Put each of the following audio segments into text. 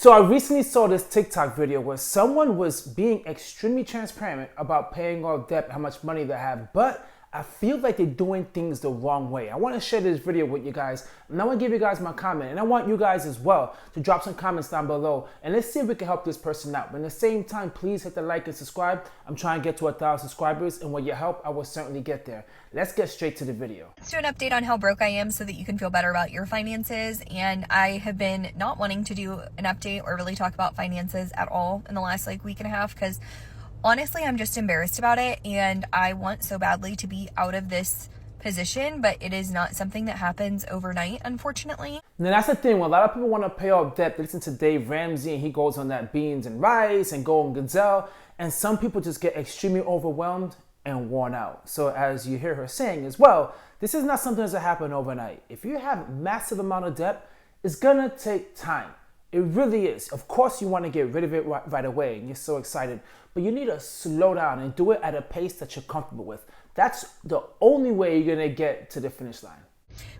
So I recently saw this TikTok video where someone was being extremely transparent about paying off debt, how much money they have, but I feel like they're doing things the wrong way. I want to share this video with you guys, and I want to give you guys my comment, and I want you guys as well to drop some comments down below, and let's see if we can help this person out. But at the same time, please hit the like and subscribe. I'm trying to get to 1,000 subscribers, and with your help, I will certainly get there. Let's get straight to the video. Let's do an update on how broke I am so that you can feel better about your finances. And I have been not wanting to do an update or really talk about finances at all in the last week and a half because honestly, I'm just embarrassed about it, and I want so badly to be out of this position, but it is not something that happens overnight, unfortunately. Now that's the thing, when a lot of people want to pay off debt, they listen to Dave Ramsey, and he goes on that beans and rice and golden gazelle, and some people just get extremely overwhelmed and worn out. So as you hear her saying as well, this is not something that happen overnight. If you have massive amount of debt, it's gonna take time. It really is. Of course, you want to get rid of it right away, and you're so excited, but you need to slow down and do it at a pace that you're comfortable with. That's the only way you're going to get to the finish line.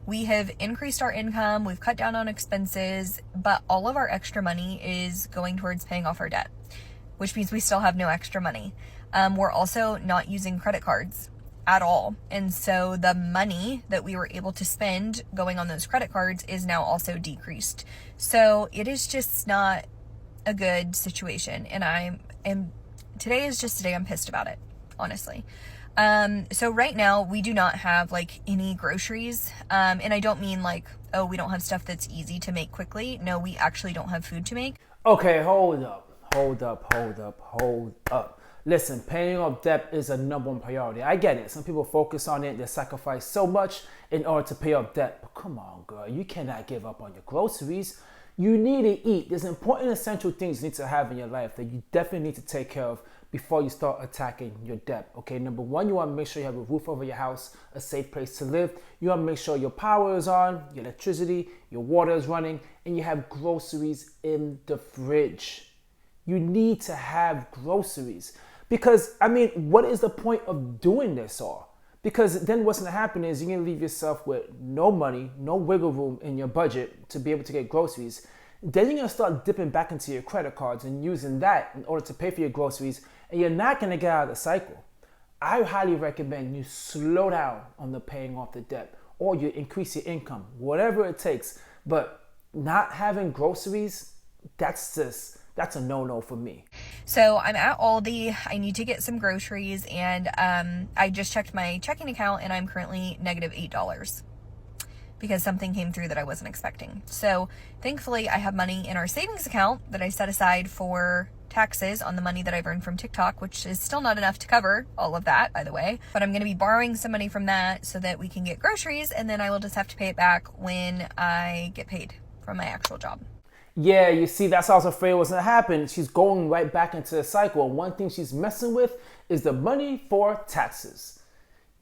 We have increased our income, we've cut down on expenses, but all of our extra money is going towards paying off our debt, which means we still have no extra money. We're also not using credit cards at all. And so the money that we were able to spend going on those credit cards is now also decreased. So it is just not a good situation. And today is just today I'm pissed about it, honestly. So right now we do not have any groceries. And I don't mean oh, we don't have stuff that's easy to make quickly. No, we actually don't have food to make. Okay, hold up. Listen, paying off debt is a #1 priority. I get it. Some people focus on it. They sacrifice so much in order to pay off debt. But come on, girl. You cannot give up on your groceries. You need to eat. There's important essential things you need to have in your life that you definitely need to take care of before you start attacking your debt. Okay, #1, you want to make sure you have a roof over your house, a safe place to live. You want to make sure your power is on, your electricity, your water is running, and you have groceries in the fridge. You need to have groceries. Because, what is the point of doing this all? Because then what's going to happen is you're going to leave yourself with no money, no wiggle room in your budget to be able to get groceries. Then you're going to start dipping back into your credit cards and using that in order to pay for your groceries, and you're not going to get out of the cycle. I highly recommend you slow down on the paying off the debt, or you increase your income, whatever it takes. But not having groceries, that's a no-no for me. So I'm at Aldi. I need to get some groceries, and I just checked my checking account, and I'm currently negative $8 because something came through that I wasn't expecting. So thankfully, I have money in our savings account that I set aside for taxes on the money that I've earned from TikTok, which is still not enough to cover all of that, by the way. But I'm going to be borrowing some money from that so that we can get groceries, and then I will just have to pay it back when I get paid from my actual job. Yeah, you see, that's what I was afraid was going to happen. She's going right back into the cycle. And one thing she's messing with is the money for taxes.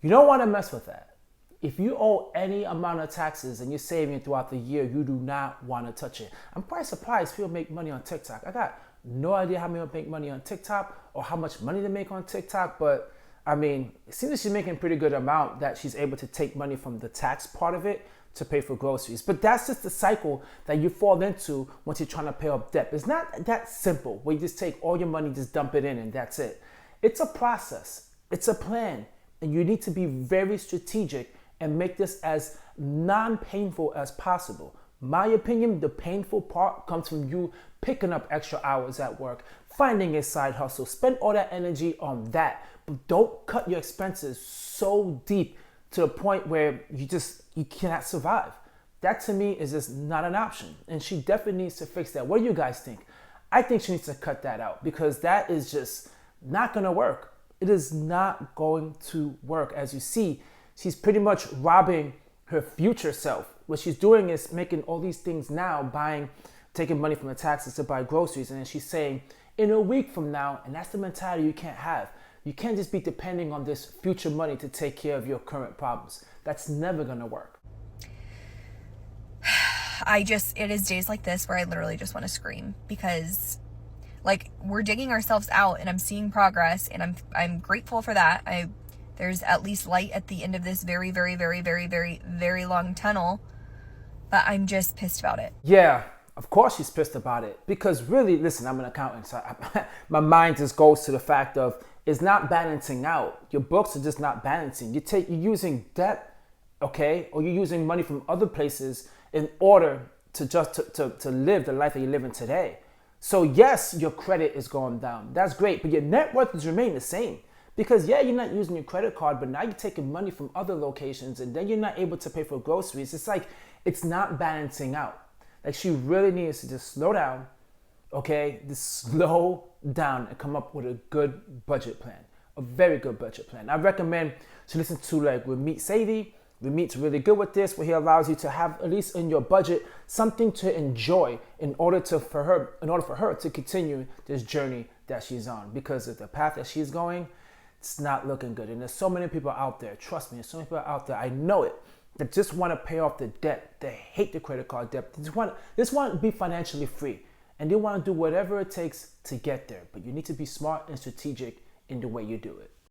You don't want to mess with that. If you owe any amount of taxes and you're saving it throughout the year, you do not want to touch it. I'm quite surprised people make money on TikTok. I got no idea how many people make money on TikTok or how much money they make on TikTok, but it seems like she's making a pretty good amount that she's able to take money from the tax part of it to pay for groceries. But that's just the cycle that you fall into once you're trying to pay off debt. It's not that simple where you just take all your money, just dump it in, and that's it. It's a process. It's a plan. And you need to be very strategic and make this as non-painful as possible. My opinion, the painful part comes from you picking up extra hours at work, finding a side hustle, spend all that energy on that. But don't cut your expenses so deep to the point where you cannot survive. That to me is just not an option. And she definitely needs to fix that. What do you guys think? I think she needs to cut that out because that is just not gonna work. It is not going to work. As you see, she's pretty much robbing her future self. What she's doing is making all these things now, taking money from the taxes to buy groceries. And then she's saying, in a week from now, and that's the mentality you can't have. You can't just be depending on this future money to take care of your current problems. That's never gonna work. It is days like this where I literally just want to scream because we're digging ourselves out and I'm seeing progress and I'm grateful for that. There's at least light at the end of this very, very, very, very, very, very long tunnel, but I'm just pissed about it. Yeah, Of course she's pissed about it because really, listen, I'm an accountant, so my mind just goes to the fact of it's not balancing out. Your books are just not balancing. You're using debt, okay, or you're using money from other places in order to just to live the life that you're living today. So yes, your credit is going down. That's great, but your net worth is remaining the same. Because yeah, you're not using your credit card, but now you're taking money from other locations and then you're not able to pay for groceries. It's like, it's not balancing out. Like she really needs to just slow down, okay? Just slow down and come up with a good budget plan, a very good budget plan. I recommend to listen to like Ramit Sethi. Ramit's really good with this, where he allows you to have at least in your budget something to enjoy in order for her to continue this journey that she's on. Because of the path that she's going, it's not looking good. And there's so many people out there, trust me, there's so many people out there, I know it, that just want to pay off the debt. They hate the credit card debt. They just want to be financially free. And they want to do whatever it takes to get there. But you need to be smart and strategic in the way you do it.